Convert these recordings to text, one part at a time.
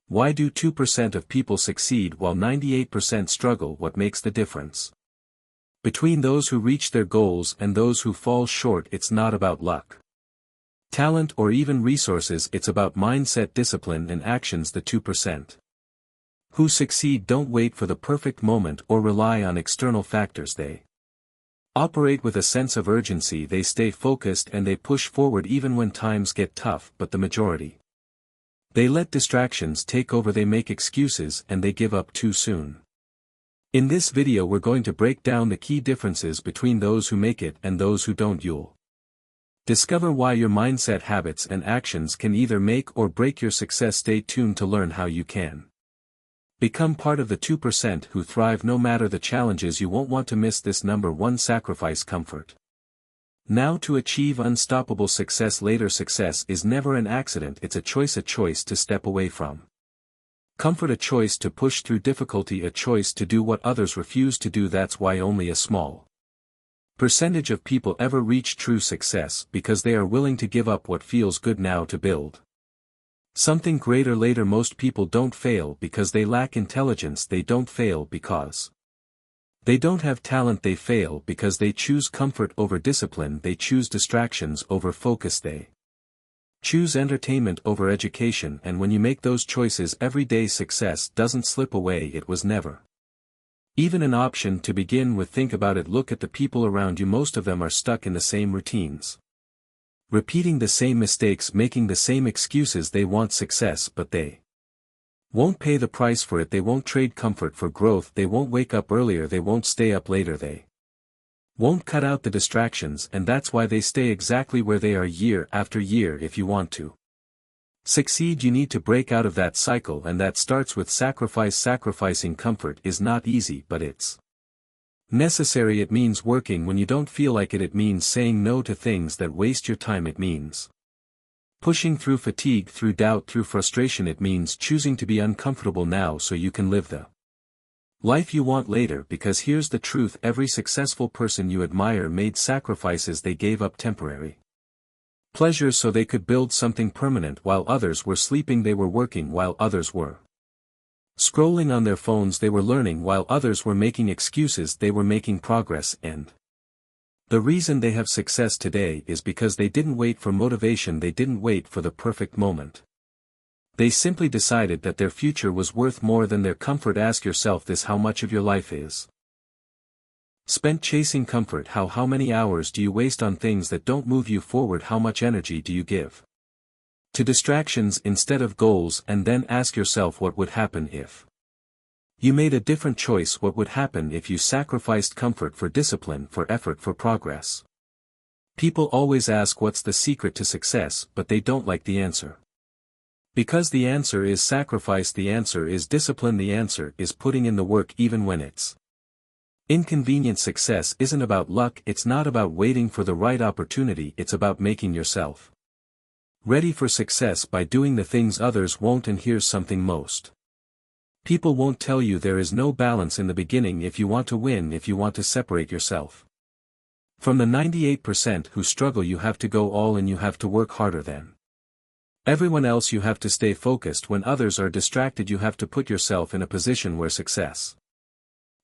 Why do 2% of people succeed while 98% struggle? What makes the difference? Between those who reach their goals and those who fall short, it's not about luck, talent, or even resources. It's about mindset, discipline, and actions. The 2% who succeed don't wait for the perfect moment or rely on external factors. They operate with a sense of urgency. They stay focused and they push forward even when times get tough. But the majority, they let distractions take over. They make excuses and they give up too soon. In this video we're going to break down the key differences between those who make it and those who don't. You'll discover why your mindset, habits, and actions can either make or break your success. Stay tuned to learn how you can become part of the 2% who thrive no matter the challenges. You won't want to miss this. Number 1. Sacrifice comfort now to achieve unstoppable success later. Success is never an accident. It's a choice to step away from comfort, a choice to push through difficulty, a choice to do what others refuse to do. That's why only a small percentage of people ever reach true success, because they are willing to give up what feels good now to build something greater later. Most people don't fail because they lack intelligence. They don't fail because they don't have talent. They fail because they choose comfort over discipline. They choose distractions over focus. They choose entertainment over education. And when you make those choices every day, success doesn't slip away. It was never even an option to begin with. Think about it. Look at the people around you. Most of them are stuck in the same routines, repeating the same mistakes, making the same excuses. They want success, but they won't pay the price for it. They won't trade comfort for growth. They won't wake up earlier. They won't stay up later. They won't cut out the distractions, and that's why they stay exactly where they are year after year. If you want to succeed, you need to break out of that cycle, and that starts with sacrifice. Sacrificing comfort is not easy, but it's necessary. It means working when you don't feel like it. It means saying no to things that waste your time. It means pushing through fatigue, through doubt, through frustration. It means choosing to be uncomfortable now so you can live the life you want later. Because here's the truth, every successful person you admire made sacrifices. They gave up temporary pleasures so they could build something permanent. While others were sleeping, they were working. While others were scrolling on their phones, they were learning. While others were making excuses, they were making progress. And the reason they have success today is because they didn't wait for motivation. They didn't wait for the perfect moment. They simply decided that their future was worth more than their comfort. Ask yourself this: how much of your life is spent chasing comfort? How many hours do you waste on things that don't move you forward? How much energy do you give to distractions instead of goals? And then ask yourself, what would happen if you made a different choice? What would happen if you sacrificed comfort for discipline, for effort, for progress? People always ask what's the secret to success, but they don't like the answer. Because the answer is sacrifice, the answer is discipline, the answer is putting in the work even when it's inconvenient. Success isn't about luck, it's not about waiting for the right opportunity, it's about making yourself ready for success by doing the things others won't. And here's something most people won't tell you: there is no balance in the beginning. If you want to win, if you want to separate yourself from the 98% who struggle, you have to go all in. You have to work harder than everyone else. You have to stay focused when others are distracted. You have to put yourself in a position where success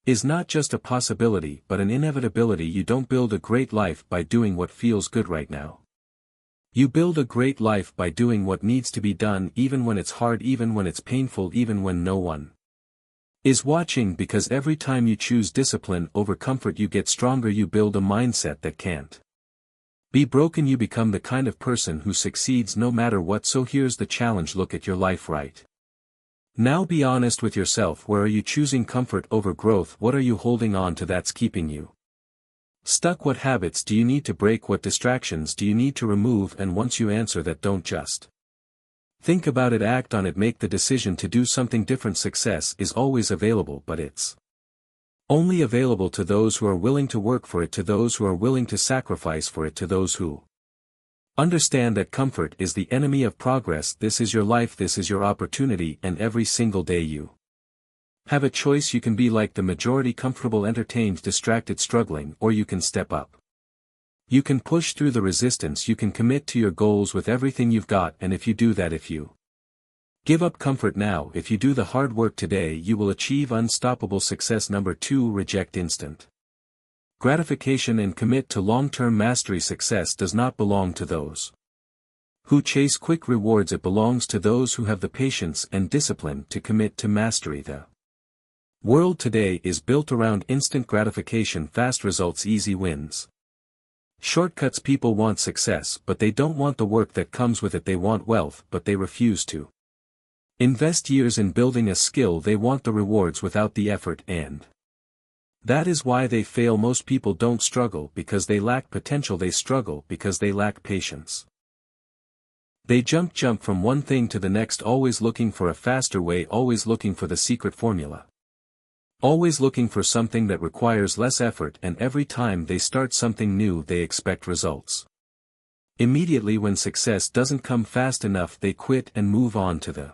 is not just a possibility but an inevitability. You don't build a great life by doing what feels good right now. You build a great life by doing what needs to be done, even when it's hard, even when it's painful, even when no one is watching. Because every time you choose discipline over comfort, you get stronger. You build a mindset that can't be broken. You become the kind of person who succeeds no matter what. So here's the challenge: look at your life right now. Be honest with yourself. Where are you choosing comfort over growth? What are you holding on to that's keeping you stuck? What habits do you need to break? What distractions do you need to remove? And once you answer that, don't just think about it, act on it. Make the decision to do something different. Success is always available, but it's only available to those who are willing to work for it, to those who are willing to sacrifice for it, to those who understand that comfort is the enemy of progress. This is your life, this is your opportunity, and every single day you have a choice. You can be like the majority, comfortable, entertained, distracted, struggling, or you can step up. You can push through the resistance. You can commit to your goals with everything you've got. And if you do that, if you Give up comfort now. If you do the hard work today, you will achieve unstoppable success. Number 2. Reject instant gratification and commit to long-term mastery. Success does not belong to those who chase quick rewards. It belongs to those who have the patience and discipline to commit to mastery. The world today is built around instant gratification, fast results, easy wins. Shortcuts. People want success, but they don't want the work that comes with it. They want wealth, but they refuse to invest years in building a skill. They want the rewards without the effort, and that is why they fail. Most people don't struggle because they lack potential. They struggle because they lack patience. They jump from one thing to the next, always looking for a faster way, always looking for the secret formula. Always looking for something that requires less effort, and every time they start something new they expect results immediately. When success doesn't come fast enough, they quit and move on to the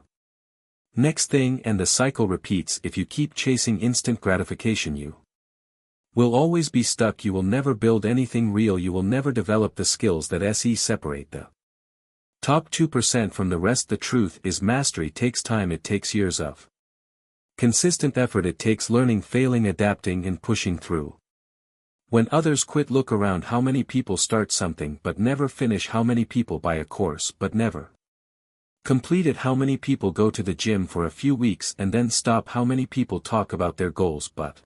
next thing, and the cycle repeats. If you keep chasing instant gratification, you will always be stuck. You will never build anything real. You will never develop the skills that separate the top 2% from the rest. The truth is, mastery takes time. It takes years of consistent effort. It takes learning, failing, adapting, and pushing through. When others quit, look around. How many people start something but never finish? How many people buy a course but never complete it? How many people go to the gym for a few weeks and then stop? How many people talk about their goals but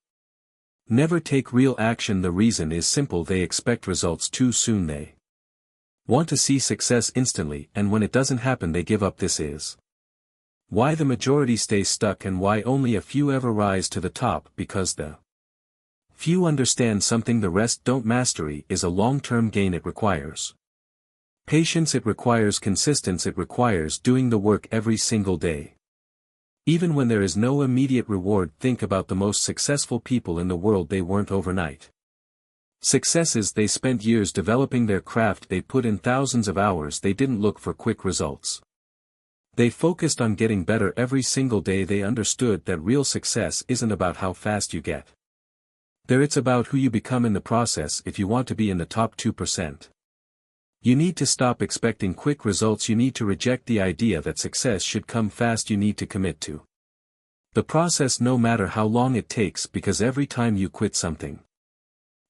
never take real action? The reason is simple: they expect results too soon. They want to see success instantly, and when it doesn't happen they give up. This is why the majority stay stuck and why only a few ever rise to the top, because the few understand something the rest don't. Mastery is a long-term gain. It requires patience, it requires consistency, it requires doing the work every single day. Even when there is no immediate reward. Think about the most successful people in the world. They weren't overnight successes. They spent years developing their craft. They put in thousands of hours. They didn't look for quick results. They focused on getting better every single day. They understood that real success isn't about how fast you get there, it's about who you become in the process. If you want to be in the top 2%, you need to stop expecting quick results. You need to reject the idea that success should come fast. You need to commit to the process no matter how long it takes, because every time you quit something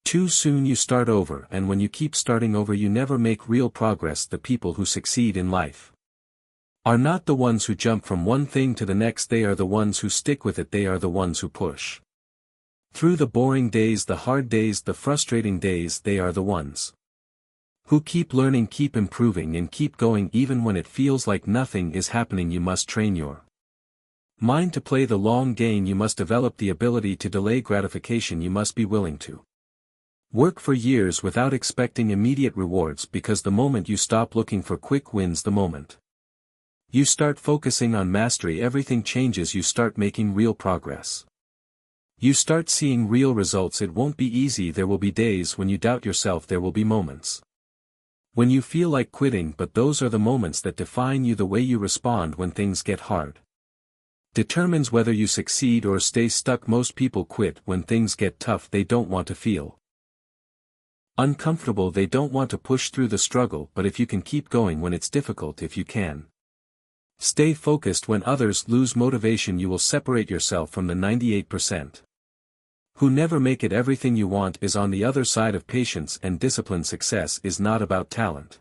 too soon you start over, and when you keep starting over you never make real progress. The people who succeed in life are not the ones who jump from one thing to the next. They are the ones who stick with it. They are the ones who push through the boring days, the hard days, the frustrating days. They are the ones who keep learning, keep improving, and keep going even when it feels like nothing is happening. You must train your mind to play the long game. You must develop the ability to delay gratification. You must be willing to work for years without expecting immediate rewards, because the moment you stop looking for quick wins, the moment you start focusing on mastery, everything changes. You start making real progress. You start seeing real results. It won't be easy. There will be days when you doubt yourself. There will be moments when you feel like quitting, but those are the moments that define you. The way you respond when things get hard determines whether you succeed or stay stuck. Most people quit when things get tough. They don't want to feel uncomfortable. They don't want to push through the struggle. But if you can keep going when it's difficult, if you can stay focused when others lose motivation, you will separate yourself from the 98% who never make it. Everything you want is on the other side of patience and discipline. Success is not about talent.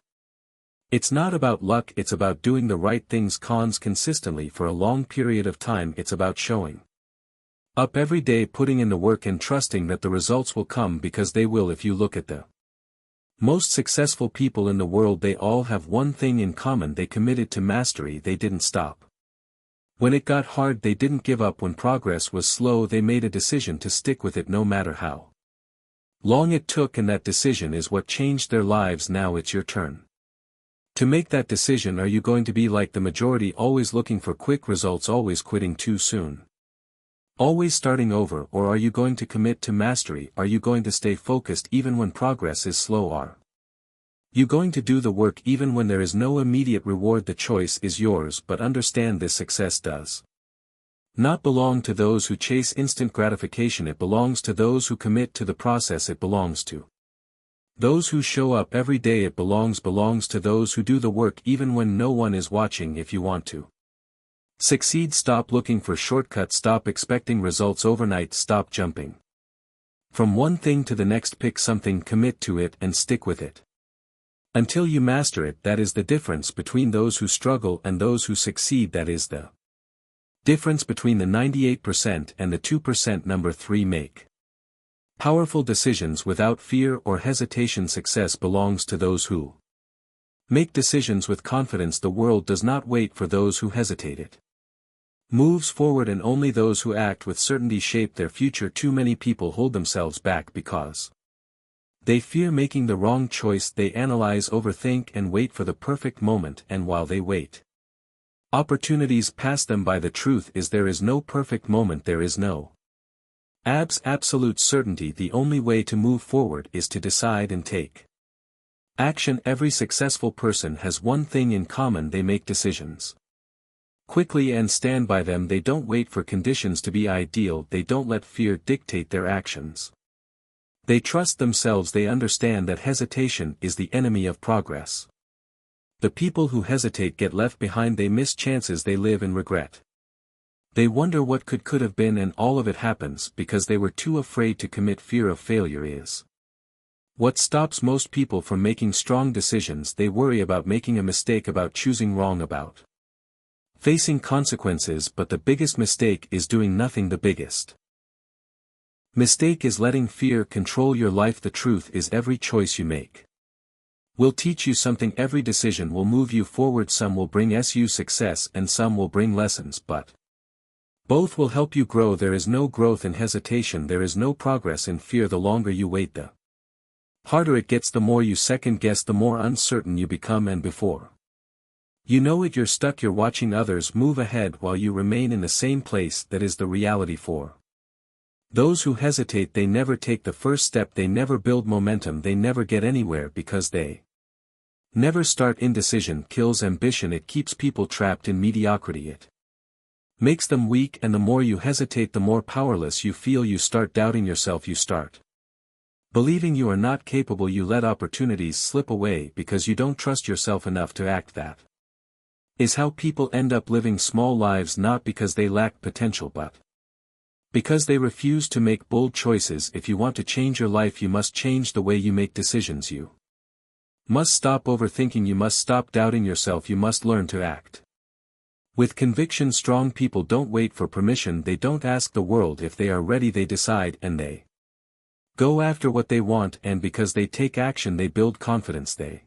It's not about luck. It's about doing the right things consistently for a long period of time. It's about showing up every day, putting in the work, and trusting that the results will come, because they will. If you look at the most successful people in the world, they all have one thing in common: they committed to mastery. They didn't stop when it got hard. They didn't give up when progress was slow. They made a decision to stick with it no matter how long it took, and that decision is what changed their lives. Now it's your turn to make that decision. Are you going to be like the majority, always looking for quick results, always quitting too soon, always starting over? Or are you going to commit to mastery? Are you going to stay focused even when progress is slow? Are you going to do the work even when there is no immediate reward? The choice is yours, but understand this: success does not belong to those who chase instant gratification. It belongs to those who commit to the process. It belongs to those who show up every day. It belongs to those who do the work even when no one is watching. If you want to Succeed. Stop looking for shortcuts. Stop expecting results overnight. Stop jumping from one thing to the next. Pick something, commit to it and stick with it until you master it. That is the difference between those who struggle and those who succeed. That is the difference between the 98% and the 2%. Number 3. Make powerful decisions without fear or hesitation. Success belongs to those who make decisions with confidence. The world does not wait for those who hesitate. It moves forward, and only those who act with certainty shape their future. Too many people hold themselves back because they fear making the wrong choice. They analyze, overthink and wait for the perfect moment, and while they wait, opportunities pass them by. The truth is, there is no perfect moment. There is no absolute certainty. The only way to move forward is to decide and take action. Every successful person has one thing in common: they make decisions quickly and stand by them. They don't wait for conditions to be ideal. They don't let fear dictate their actions. They trust themselves. They understand that hesitation is the enemy of progress. The people who hesitate get left behind. They miss chances. They live in regret. They wonder what could have been, and all of it happens because they were too afraid to commit. Fear of failure is what stops most people from making strong decisions. They worry about making a mistake, about choosing wrong, about facing consequences. But the biggest mistake is doing nothing. The biggest mistake is letting fear control your life. The truth is, every choice you make will teach you something. Every decision will move you forward. Some will bring you success and some will bring lessons, but both will help you grow. There is no growth in hesitation. There is no progress in fear. The longer you wait, the harder it gets. The more you second guess, the more uncertain you become, and before you know it, you're stuck. You're watching others move ahead while you remain in the same place. That is the reality for those who hesitate. They never take the first step. They never build momentum. They never get anywhere because they never start. Indecision kills ambition. It keeps people trapped in mediocrity. It makes them weak, and the more you hesitate, the more powerless you feel. You start doubting yourself. You start believing you are not capable. You let opportunities slip away because you don't trust yourself enough to act. That is how people end up living small lives, not because they lack potential but because they refuse to make bold choices. If you want to change your life, you must change the way you make decisions. You must stop overthinking. You must stop doubting yourself. You must learn to act with conviction. Strong people don't wait for permission. They don't ask the world if they are ready. They decide and they go after what they want, and because they take action, they build confidence. They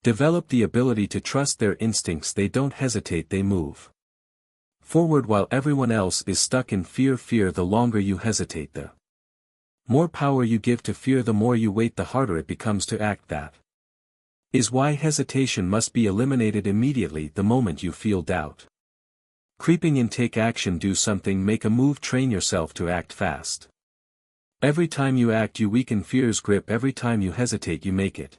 develop the ability to trust their instincts. They don't hesitate. They move forward while everyone else is stuck in fear. Fear. The longer you hesitate, the more power you give to fear. The more you wait, the harder it becomes to act. That is why hesitation must be eliminated immediately. The moment you feel doubt creeping in, take action. Do something. Make a move. Train yourself to act fast. Every time you act, you weaken fear's grip. Every time you hesitate, you make it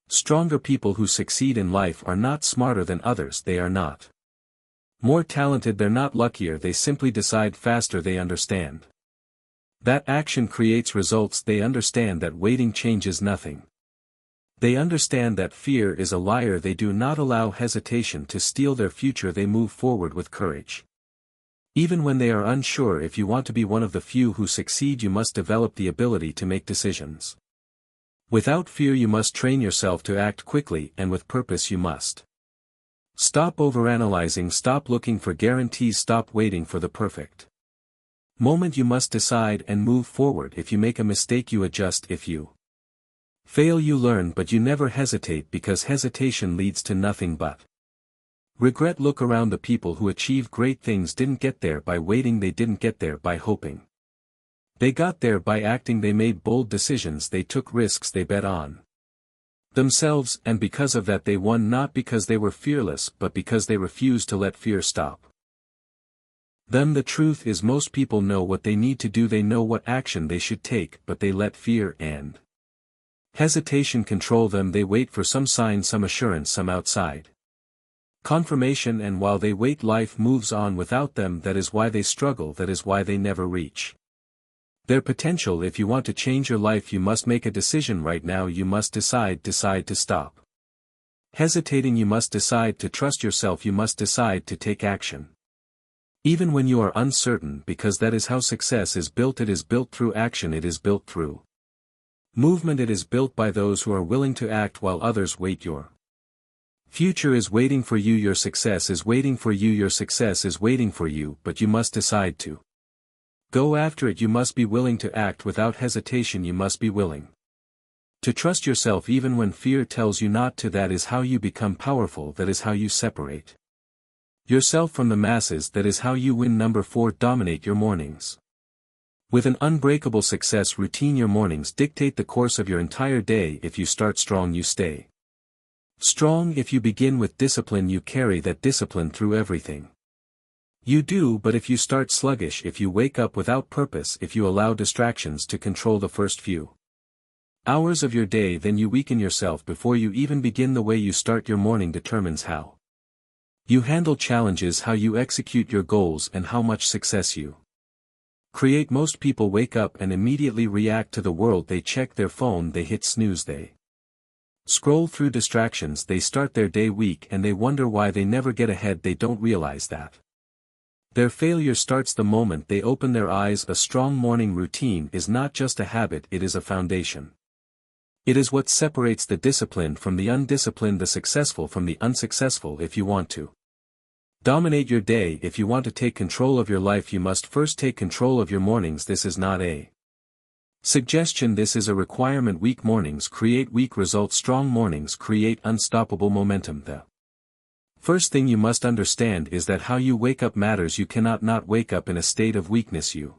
stronger. People who succeed in life are not smarter than others. They are not more talented. They're not luckier. They simply decide faster. They understand that action creates results. They understand that waiting changes nothing. They understand that fear is a liar. They do not allow hesitation to steal their future. They move forward with courage, even when they are unsure. If you want to be one of the few who succeed, you must develop the ability to make decisions without fear. You must train yourself to act quickly and with purpose. You must stop overanalyzing. Stop looking for guarantees. Stop waiting for the perfect moment. You must decide and move forward. If you make a mistake, you adjust. If you fail, you learn, but you never hesitate, because hesitation leads to nothing but regret. Look around. The people who achieve great things didn't get there by waiting. They didn't get there by hoping. They got there by acting. They made bold decisions. They took risks. They bet on themselves, and because of that they won, not because they were fearless, but because they refused to let fear stop them. The truth is, most people know what they need to do. They know what action they should take, but they let fear and hesitation control them. They wait for some sign, some assurance, some outside confirmation, and while they wait, life moves on without them. That is why they struggle. That is why they never reach their potential. If you want to change your life, you must make a decision right now. You must decide to stop Hesitating, you must decide to trust yourself, you must decide to take action. Even when you are uncertain, because that is how success is built. It is built through action, it is built through movement, it is built by those who are willing to act while others wait. Your future is waiting for you, your success is waiting for you, your success is waiting for you, but you must decide to go after it. You must be willing to act without hesitation, you must be willing to trust yourself even when fear tells you not to. That is how you become powerful, that is how you separate yourself from the masses, that is how you win. Number 4, dominate your mornings. With an unbreakable success routine, your mornings dictate the course of your entire day. If you start strong, you stay strong. If you begin with discipline, you carry that discipline through everything you do. But if you start sluggish, if you wake up without purpose, if you allow distractions to control the first few hours of your day, then you weaken yourself before you even begin. The way you start your morning determines how you handle challenges, how you execute your goals, and how much success you create. Most people wake up and immediately react to the world. They check their phone, they hit snooze, they scroll through distractions, they start their day weak, and they wonder why they never get ahead. They don't realize that their failure starts the moment they open their eyes. A strong morning routine is not just a habit, it is a foundation. It is what separates the disciplined from the undisciplined, the successful from the unsuccessful. If you want to dominate your day, if you want to take control of your life, you must first take control of your mornings. This is not a suggestion, this is a requirement. Weak mornings create weak results, strong mornings create unstoppable momentum. The first thing you must understand is that how you wake up matters. You cannot not wake up in a state of weakness. You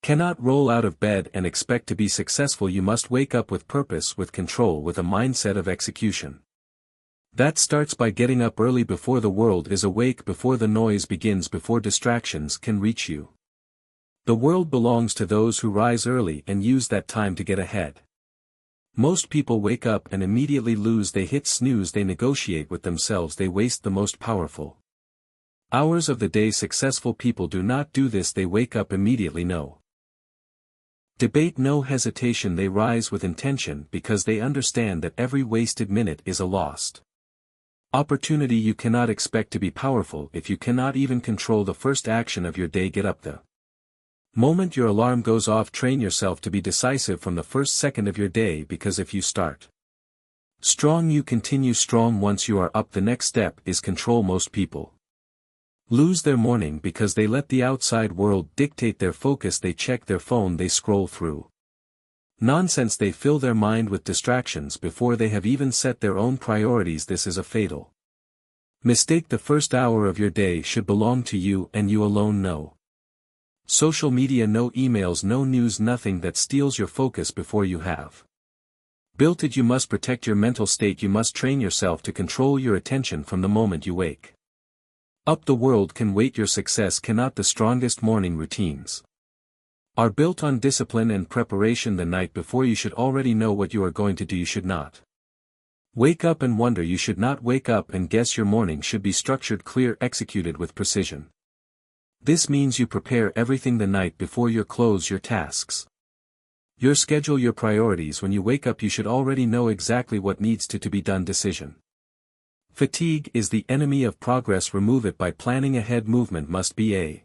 cannot roll out of bed and expect to be successful. You must wake up with purpose, with control, with a mindset of execution. That starts by getting up early, before the world is awake, before the noise begins, before distractions can reach you. The world belongs to those who rise early and use that time to get ahead. Most people wake up and immediately lose. They hit snooze, they negotiate with themselves, they waste the most powerful hours of the day. Successful people do not do this. They wake up immediately, no debate, no hesitation. They rise with intention because they understand that every wasted minute is a lost opportunity. You cannot expect to be powerful if you cannot even control the first action of your day. Get up the moment your alarm goes off. Train yourself to be decisive from the first second of your day, because if you start strong, you continue strong. Once you are up, the next step is control. Most people lose their morning because they let the outside world dictate their focus. They check their phone, they scroll through nonsense, they fill their mind with distractions before they have even set their own priorities. This is a fatal mistake. The first hour of your day should belong to you and you alone. No social media, no emails, no news, nothing that steals your focus before you have built it. You must protect your mental state. You must train yourself to control your attention from the moment you wake up. The world can wait, your success cannot. The strongest morning routines are built on discipline and preparation. The night before, you should already know what you are going to do. You should not wake up and wonder. You should not wake up and guess. Your morning should be structured, clear, executed with precision. This means you prepare everything the night before: your clothes, your tasks, your schedule, your priorities. When you wake up, you should already know exactly what needs to be done. Decision fatigue is the enemy of progress. Remove it by planning ahead. Movement must be a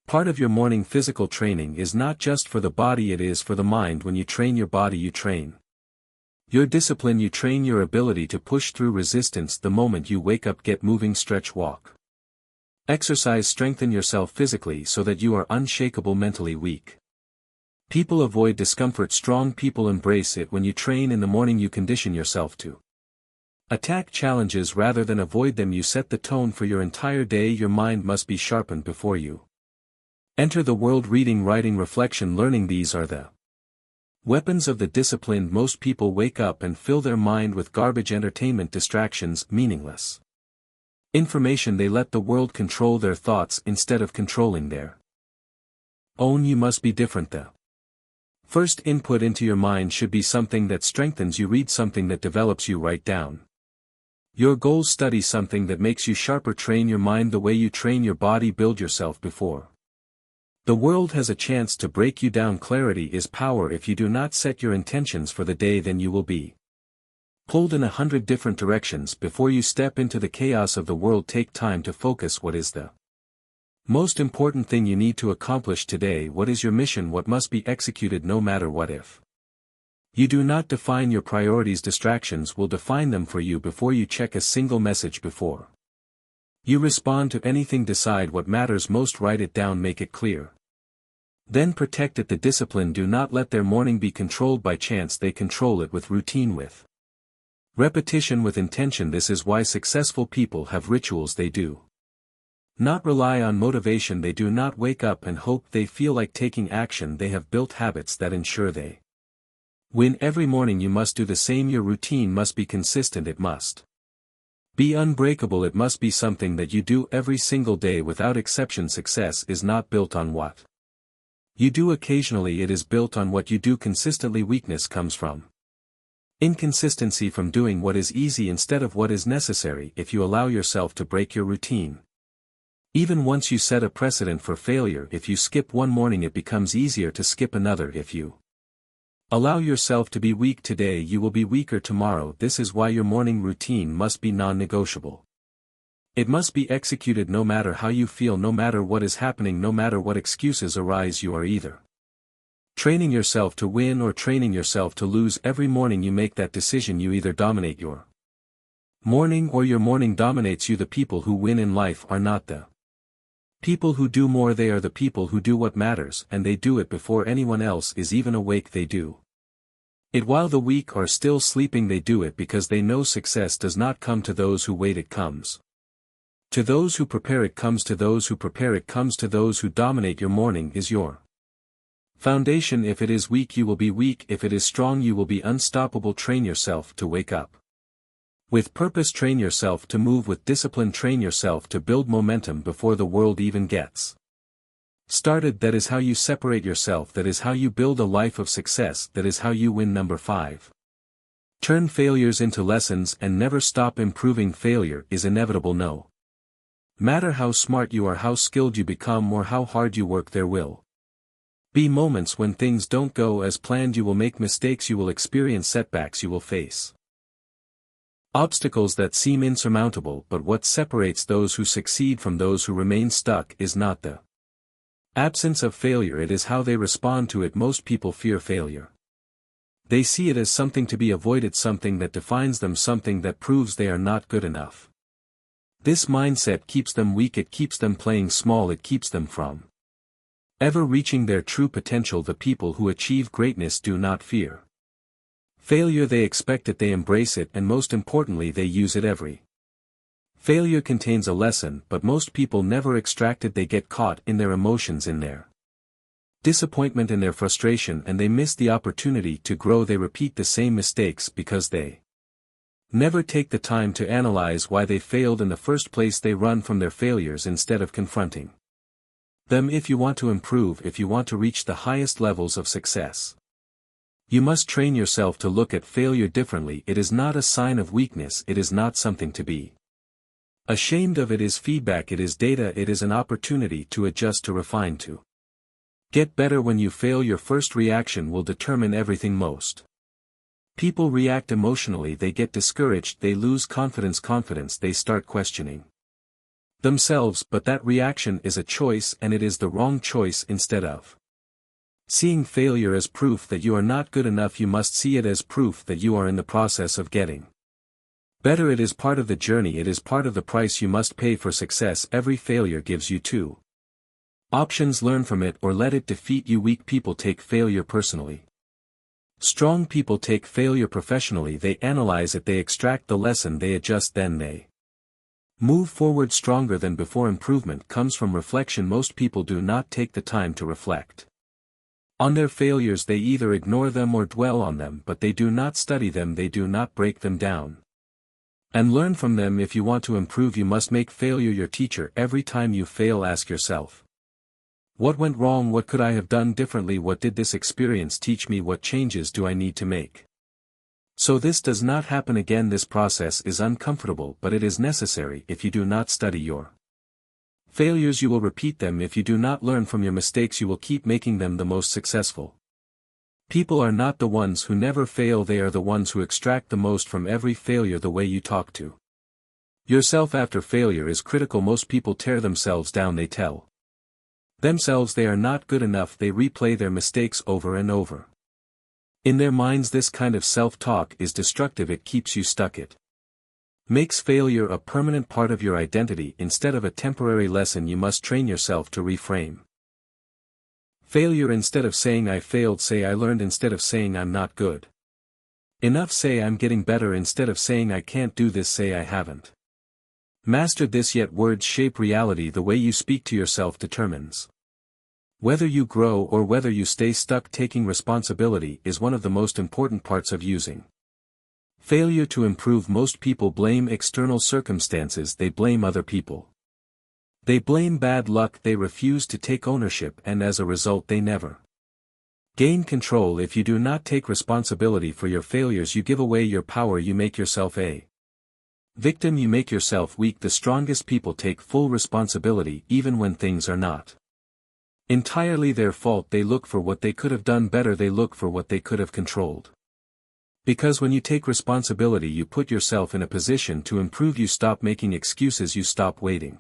part of your morning. Physical training is not just for the body, it is for the mind. When you train your body, you train your discipline, you train your ability to push through resistance. The moment you wake up, get moving, stretch, walk, exercise, strengthen yourself physically so that you are unshakable. Mentally weak people avoid discomfort. Strong people embrace it. When you train in the morning, you condition yourself to attack challenges rather than avoid them. You set the tone for your entire day. Your mind must be sharpened before you enter the world. Reading, writing, reflection, learning, these are the weapons of the disciplined. Most people wake up and fill their mind with garbage, entertainment, distractions, meaningless information. They let the world control their thoughts instead of controlling their own. You must be different. The first input into your mind should be something that strengthens you. Read something that develops you. Write down your goals. Study something that makes you sharper. Train your mind the way you train your body. Build yourself before the world has a chance to break you down. Clarity is power. If you do not set your intentions for the day, then you will be Pulled in 100 different directions before you step into the chaos of the world. Take time to focus. What is the most important thing you need to accomplish today? What is your mission? What must be executed no matter what? If you do not define your priorities, distractions will define them for you before you check a single message. Before you respond to anything, decide what matters most. Write it down, make it clear. Then protect it. The discipline. Do not let their morning be controlled by chance. They control it with routine, with repetition, with intention. This is why successful people have rituals. They do not rely on motivation. They do not wake up and hope. They feel like taking action. They have built habits that ensure they win every morning. You must do the same. Your routine must be consistent. It must be unbreakable. It must be something that you do every single day without exception. Success is not built on what you do occasionally. It is built on what you do consistently. Weakness comes from inconsistency, from doing what is easy instead of what is necessary. If you allow yourself to break your routine, even once, you set a precedent for failure. If you skip one morning, it becomes easier to skip another. If you allow yourself to be weak today, you will be weaker tomorrow. This is why your morning routine must be non-negotiable. It must be executed no matter how you feel, no matter what is happening, no matter what excuses arise. You are either training yourself to win or training yourself to lose. Every morning you make that decision. You either dominate your morning or your morning dominates you. The people who win in life are not the people who do more. They are the people who do what matters, and they do it before anyone else is even awake. They do it while the weak are still sleeping. They do it because they know success does not come to those who wait. It comes to those who prepare. It comes to those who prepare. It comes to those who dominate. Your morning is your foundation. If it is weak, you will be weak. If it is strong, you will be unstoppable. Train yourself to wake up with purpose. Train yourself to move with discipline. Train yourself to build momentum before the world even gets started. That is how you separate yourself. That is how you build a life of success. That is how you win. Number 5. Turn failures into lessons and never stop improving. Failure is inevitable. No matter how smart you are, how skilled you become, or how hard you work, there will be moments when things don't go as planned. You will make mistakes. You will experience setbacks. You will face obstacles that seem insurmountable. But what separates those who succeed from those who remain stuck is not the absence of failure. It is how they respond to it. Most people fear failure. They see it as something to be avoided, something that defines them, something that proves they are not good enough. This mindset keeps them weak. It keeps them playing small. It keeps them from ever reaching their true potential. The people who achieve greatness do not fear failure. They expect it. They embrace it, and most importantly, they use it. Every failure contains a lesson, but most people never extract it. They get caught in their emotions, in their disappointment, and their frustration, and they miss the opportunity to grow. They repeat the same mistakes because they never take the time to analyze why they failed in the first place. They run from their failures instead of confronting them. If you want to improve, if you want to reach the highest levels of success, you must train yourself to look at failure differently. It is not a sign of weakness. It is not something to be ashamed of. It is feedback. It is data. It is an opportunity to adjust, to refine, to get better. When you fail, your first reaction will determine everything. Most people react emotionally. They get discouraged. They lose confidence. They start questioning themselves. But that reaction is a choice, and it is the wrong choice. Instead of seeing failure as proof that you are not good enough, you must see it as proof that you are in the process of getting better. It is part of the journey. It is part of the price you must pay for success. Every failure gives you two options: learn from it or let it defeat you. Weak people take failure personally. Strong people take failure professionally. They analyze it. They extract the lesson. They adjust. Then they move forward stronger than before. Improvement comes from reflection. Most people do not take the time to reflect on their failures. They either ignore them or dwell on them, but they do not study them. They do not break them down and learn from them. If you want to improve, you must make failure your teacher. Every time you fail, ask yourself, what went wrong? What could I have done differently? What did this experience teach me? What changes do I need to make so this does not happen again? This process is uncomfortable, but it is necessary. If you do not study your failures, you will repeat them. If you do not learn from your mistakes, you will keep making them. The most successful People are not the ones who never fail, they are the ones who extract the most from every failure. The way you talk to yourself after failure is critical. Most people tear themselves down, they tell themselves they are not good enough, they replay their mistakes over and over. In their minds, this kind of self-talk is destructive, it keeps you stuck. It makes failure a permanent part of your identity instead of a temporary lesson you must train yourself to reframe. Failure: instead of saying I failed, say I learned. Instead of saying I'm not good enough, say I'm getting better. Instead of saying I can't do this, say I haven't mastered this yet. Words shape reality. The way you speak to yourself determines whether you grow or whether you stay stuck. Taking responsibility is one of the most important parts of using failure to improve. Most people blame external circumstances, they blame other people. They blame bad luck, they refuse to take ownership, and as a result they never gain control. If you do not take responsibility for your failures, you give away your power, you make yourself a victim, you make yourself weak. The strongest people take full responsibility even when things are not entirely their fault. They look for what they could have done better, they look for what they could have controlled. Because when you take responsibility, you put yourself in a position to improve. You stop making excuses, you stop waiting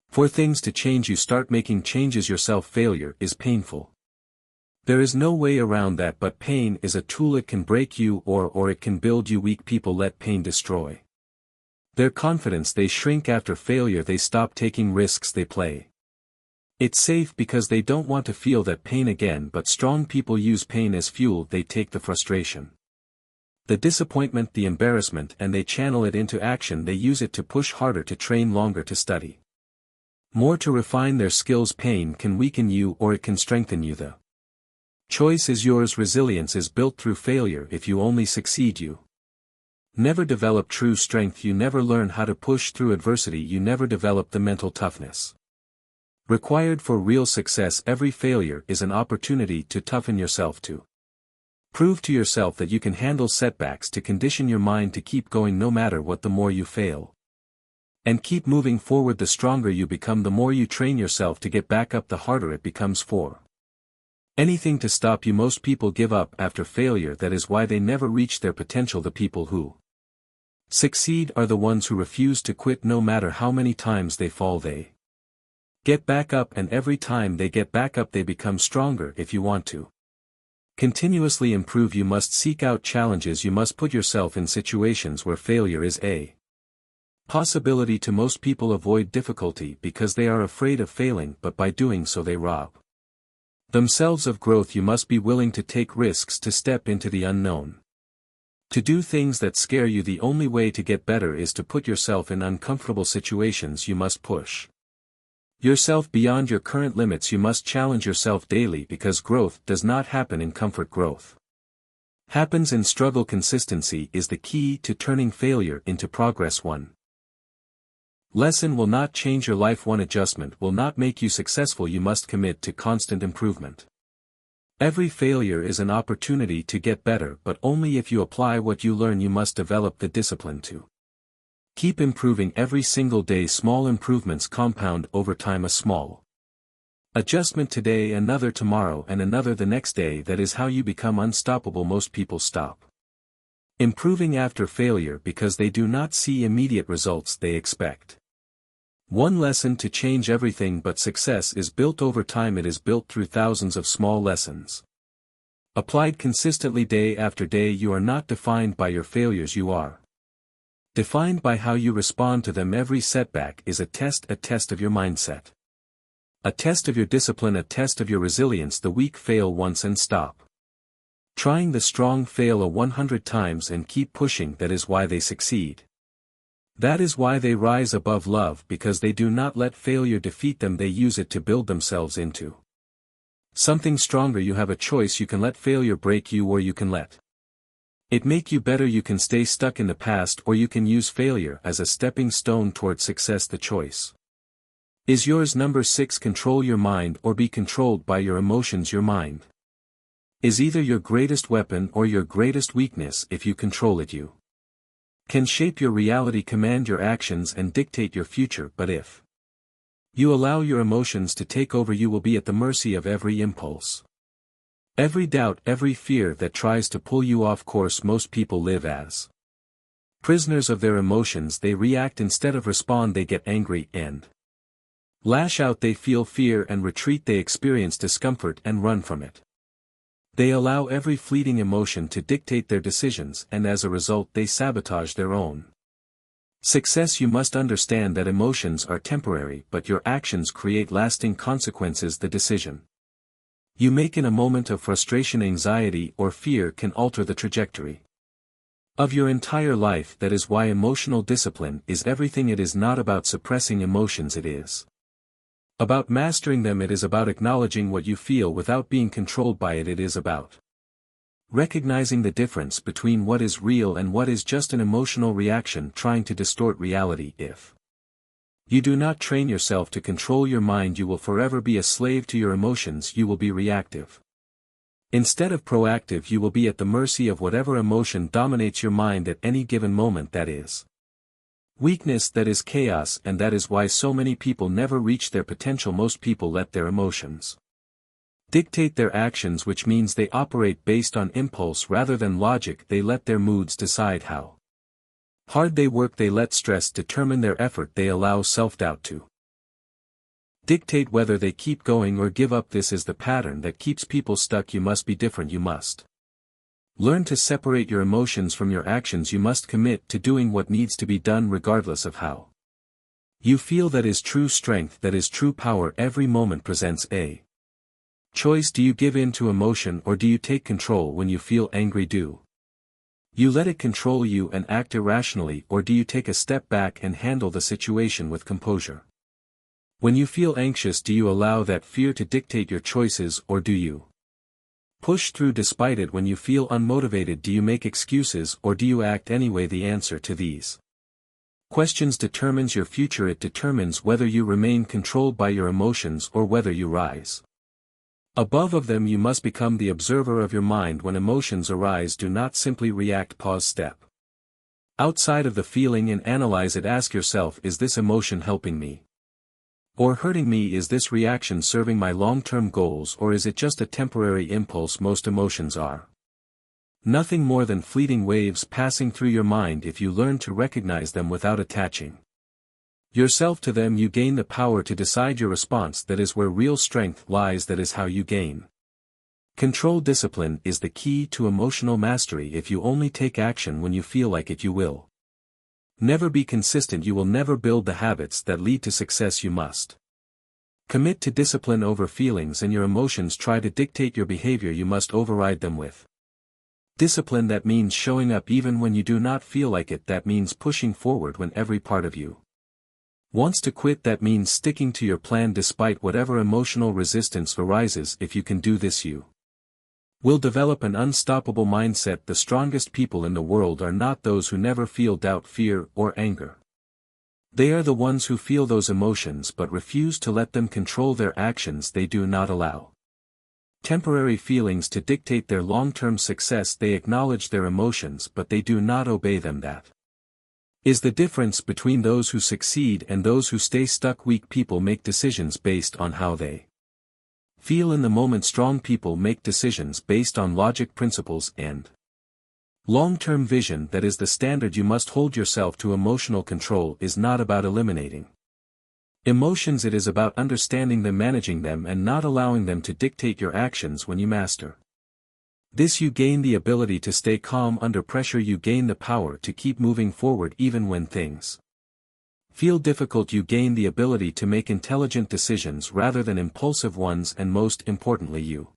for things to change, you start making changes yourself. Failure is painful. There is no way around that, but pain is a tool. It can break you or it can build you. Weak people let pain destroy their confidence, they shrink after failure, they stop taking risks, they play it's safe because they don't want to feel that pain again. But strong people use pain as fuel, they take the frustration, the disappointment, the embarrassment, and they channel it into action. They use it to push harder, to train longer, to study more, to refine their skills. Pain can weaken you or it can strengthen you. The choice is yours. Resilience is built through failure. If you only succeed, you never develop true strength, you never learn how to push through adversity, you never develop the mental toughness required for real success. Every failure is an opportunity to toughen yourself, to prove to yourself that you can handle setbacks, to condition your mind to keep going no matter what. The more you fail and keep moving forward, the stronger you become. The more you train yourself to get back up, the harder it becomes for anything to stop you. Most people give up after failure, that is why they never reach their potential. The people who succeed are the ones who refuse to quit. No matter how many times they fall, they get back up, and every time they get back up they become stronger. If you want to continuously improve, you must seek out challenges, you must put yourself in situations where failure is a possibility. To most people avoid difficulty because they are afraid of failing, but by doing so they rob themselves of growth. You must be willing to take risks, to step into the unknown, to do things that scare you. The only way to get better is to put yourself in uncomfortable situations. You must push yourself beyond your current limits. You must challenge yourself daily, because growth does not happen in comfort. Growth happens in struggle. Consistency is the key to turning failure into progress. One lesson will not change your life. One adjustment will not make you successful. You must commit to constant improvement. Every failure is an opportunity to get better, but only if you apply what you learn. You must develop the discipline to keep improving every single day. Small improvements compound over time. A small adjustment today, another tomorrow, and another the next day. That is how you become unstoppable. Most people stop improving after failure because they do not see immediate results. They expect one lesson to change everything, but success is built over time. It is built through thousands of small lessons applied consistently day after day. You are not defined by your failures, you are defined by how you respond to them. Every setback is a test of your mindset, a test of your discipline, a test of your resilience. The weak fail once and stop trying. The strong fail 100 times and keep pushing. That is why they succeed. That is why they rise above love, because they do not let failure defeat them. They use it to build themselves into something stronger. You have a choice. You can let failure break you, or you can let it make you better. You can stay stuck in the past, or you can use failure as a stepping stone toward success. The choice is yours. Number 6. Control your mind or be controlled by your emotions. Your mind is either your greatest weapon or your greatest weakness. If you control it, you can shape your reality, command your actions, and dictate your future. But if you allow your emotions to take over, you will be at the mercy of every impulse Every doubt, every fear that tries to pull you off course. Most people live as prisoners of their emotions. They react instead of respond. They get angry and lash out. They feel fear and retreat. They experience discomfort and run from it. They allow every fleeting emotion to dictate their decisions, and as a result they sabotage their own success. You must understand that emotions are temporary, but your actions create lasting consequences. The decision you make in a moment of frustration, anxiety, or fear can alter the trajectory of your entire life. That is why emotional discipline is everything. It is not about suppressing emotions, it is about mastering them. It is about acknowledging what you feel without being controlled by it. It is about recognizing the difference between what is real and what is just an emotional reaction trying to distort reality. If you do not train yourself to control your mind, you will forever be a slave to your emotions. You will be reactive instead of proactive. You will be at the mercy of whatever emotion dominates your mind at any given moment. That is weakness, that is chaos, and that is why so many people never reach their potential. Most people let their emotions dictate their actions, which means they operate based on impulse rather than logic. They let their moods decide how hard they work. They let stress determine their effort. They allow self-doubt to dictate whether they keep going or give up. This is the pattern that keeps people stuck. You must be different. You must learn to separate your emotions from your actions. You must commit to doing what needs to be done regardless of how you feel. That is true strength. That is true power. Every moment presents a choice. Do you give in to emotion, or do you take control? When you feel angry, do you let it control you and act irrationally, or do you take a step back and handle the situation with composure? When you feel anxious, do you allow that fear to dictate your choices, or do you push through despite it? When you feel unmotivated, do you make excuses, or do you act anyway? The answer to these questions determines your future. It determines whether you remain controlled by your emotions or whether you rise above them. You must become the observer of your mind. When emotions arise, do not simply react. Pause, step outside of the feeling and analyze it. Ask yourself, is this emotion helping me or hurting me? Is this reaction serving my long-term goals, or is it just a temporary impulse? Most emotions are nothing more than fleeting waves passing through your mind. If you learn to recognize them without attaching yourself to them, you gain the power to decide your response. That is where real strength lies. That is how you gain control. Discipline is the key to emotional mastery. If you only take action when you feel like it, you will never be consistent. You will never build the habits that lead to success. You must commit to discipline over feelings, and your emotions try to dictate your behavior. You must override them with discipline. That means showing up even when you do not feel like it. That means pushing forward when every part of you wants to quit. That means sticking to your plan despite whatever emotional resistance arises. If you can do this, you will develop an unstoppable mindset. The strongest people in the world are not those who never feel doubt, fear, or anger. They are the ones who feel those emotions but refuse to let them control their actions. They do not allow temporary feelings to dictate their long-term success. They acknowledge their emotions, but they do not obey them. That is the difference between those who succeed and those who stay stuck. Weak people make decisions based on how they feel in the moment. Strong people make decisions based on logic, principles, and long-term vision. That is the standard you must hold yourself to. Emotional control is not about eliminating emotions. It is about understanding them, managing them, and not allowing them to dictate your actions. When you master this, you gain the ability to stay calm under pressure. You gain the power to keep moving forward even when things feel difficult. You gain the ability to make intelligent decisions rather than impulsive ones, and most importantly, you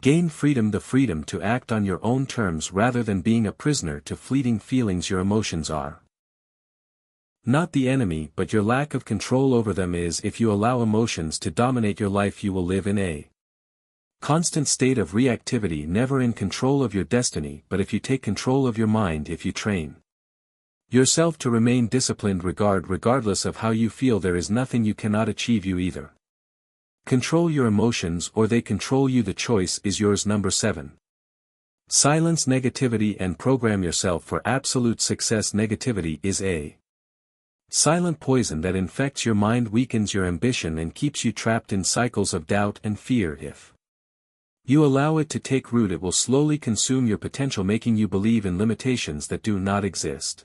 gain freedom, the freedom to act on your own terms rather than being a prisoner to fleeting feelings. Your emotions are not the enemy, but your lack of control over them is. If you allow emotions to dominate your life, you will live in a constant state of reactivity, never in control of your destiny. But if you take control of your mind, if you train yourself to remain disciplined regardless of how you feel, there is nothing you cannot achieve. You either control your emotions or they control you. The choice is yours. Number 7. Silence negativity and program yourself for absolute success. Negativity is a silent poison that infects your mind, weakens your ambition, and keeps you trapped in cycles of doubt and fear. If You allow it to take root, it will slowly consume your potential, making you believe in limitations that do not exist.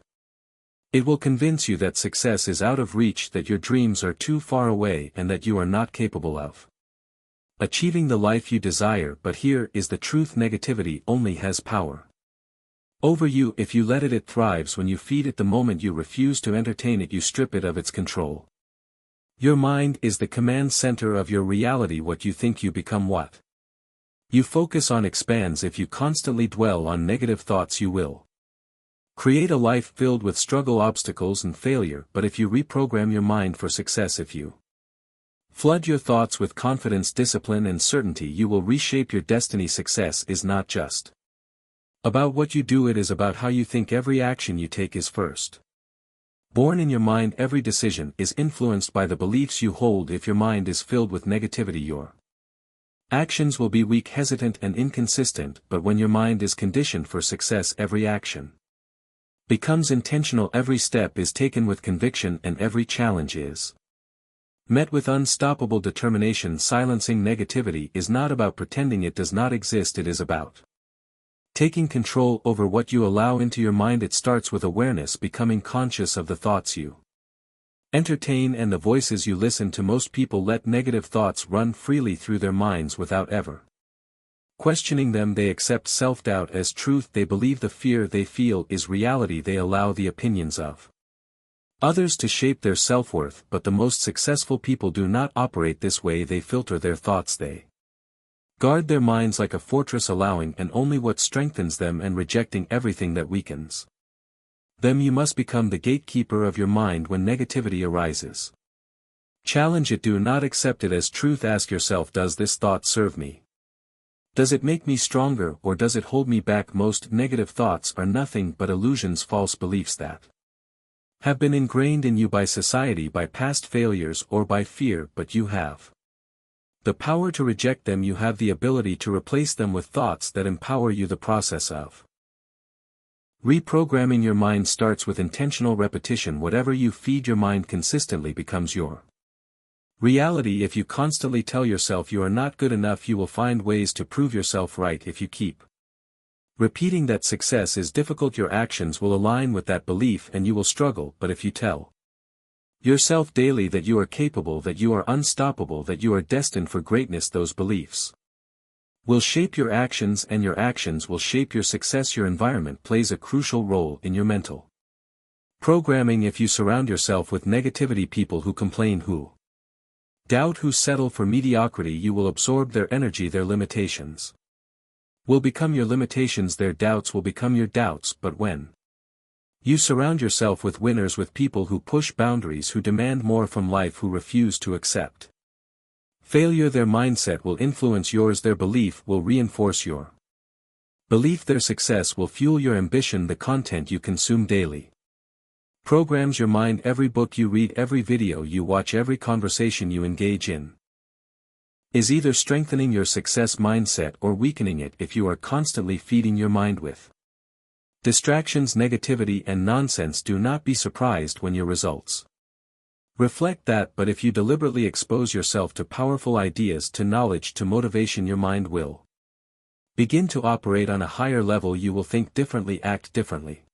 It will convince you that success is out of reach, that your dreams are too far away, and that you are not capable of achieving the life you desire. But here is the truth: negativity only has power over you if you let it. It thrives when you feed it. The moment you refuse to entertain it, you strip it of its control. Your mind is the command center of your reality. What you think, you become. What you focus on expands. If you constantly dwell on negative thoughts, you will create a life filled with struggle, obstacles, and failure. But if you reprogram your mind for success, if you flood your thoughts with confidence, discipline, and certainty, you will reshape your destiny. Success is not just about what you do, it is about how you think. Every action you take is first born in your mind. Every decision is influenced by the beliefs you hold. If your mind is filled with negativity, your actions will be weak, hesitant, and inconsistent. But when your mind is conditioned for success, every action becomes intentional. Every step is taken with conviction, and every challenge is met with unstoppable determination. Silencing negativity is not about pretending it does not exist, it is about taking control over what you allow into your mind. It starts with awareness, becoming conscious of the thoughts you entertain and the voices you listen to. Most people let negative thoughts run freely through their minds without ever questioning them. They accept self-doubt as truth. They believe the fear they feel is reality. They allow the opinions of others to shape their self-worth. But the most successful people do not operate this way. They filter their thoughts. They guard their minds like a fortress, allowing and only what strengthens them and rejecting everything that weakens them. You must become the gatekeeper of your mind. When negativity arises, challenge it. Do not accept it as truth. Ask yourself, does this thought serve me? Does it make me stronger, or does it hold me back? Most negative thoughts are nothing but illusions, false beliefs that have been ingrained in you by society, by past failures, or by fear. But you have the power to reject them. You have the ability to replace them with thoughts that empower you. The process of reprogramming your mind starts with intentional repetition. Whatever you feed your mind consistently becomes your reality. If you constantly tell yourself you are not good enough, you will find ways to prove yourself right. If you keep repeating that success is difficult, your actions will align with that belief and you will struggle. But if you tell yourself daily that you are capable, that you are unstoppable, that you are destined for greatness, those beliefs will shape your actions, and your actions will shape your success. Your environment plays a crucial role in your mental programming. If you surround yourself with negativity, people who complain, who doubt, who settle for mediocrity, you will absorb their energy. Their limitations will become your limitations. Their doubts will become your doubts. But when you surround yourself with winners, with people who push boundaries, who demand more from life, who refuse to accept failure, their mindset will influence yours. Their belief will reinforce your belief. Their success will fuel your ambition. The content you consume daily programs your mind. Every book you read, every video you watch, every conversation you engage in is either strengthening your success mindset or weakening it. If you are constantly feeding your mind with distractions, negativity, and nonsense, do not be surprised when your results reflect that. But if you deliberately expose yourself to powerful ideas, to knowledge, to motivation, your mind will begin to operate on a higher level. You will think differently, act differently,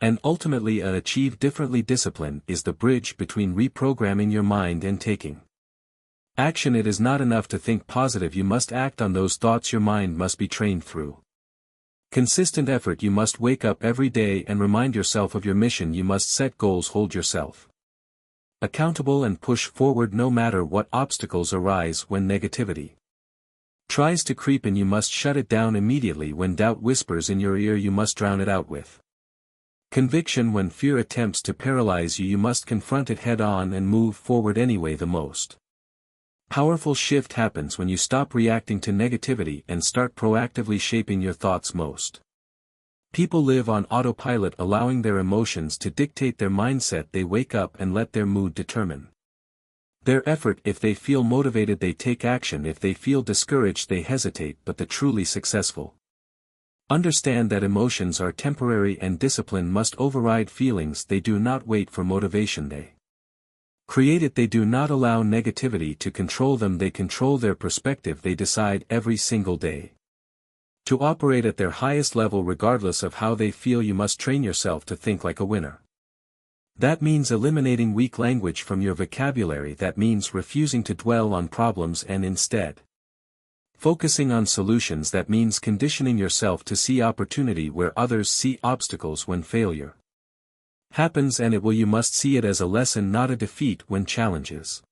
and ultimately achieve differently. Discipline is the bridge between reprogramming your mind and taking action. It is not enough to think positive, you must act on those thoughts. Your mind must be trained through consistent effort. You must wake up every day and remind yourself of your mission. You must set goals, hold yourself accountable, and push forward no matter what obstacles arise. When negativity tries to creep in, you must shut it down immediately. When doubt whispers in your ear, you must drown it out with conviction. When fear attempts to paralyze you, you must confront it head on and move forward anyway. The most powerful shift happens when you stop reacting to negativity and start proactively shaping your thoughts. Most people live on autopilot, allowing their emotions to dictate their mindset. They wake up and let their mood determine their effort. If they feel motivated, they take action. If they feel discouraged, they hesitate. But the truly successful understand that emotions are temporary and discipline must override feelings. They do not wait for motivation, they Create it. They do not allow negativity to control them, they control their perspective. They decide every single day to operate at their highest level regardless of how they feel. You must train yourself to think like a winner. That means eliminating weak language from your vocabulary. That means refusing to dwell on problems and instead focusing on solutions. That means conditioning yourself to see opportunity where others see obstacles. When failure happens, and it will, you must see it as a lesson, not a defeat. When challenges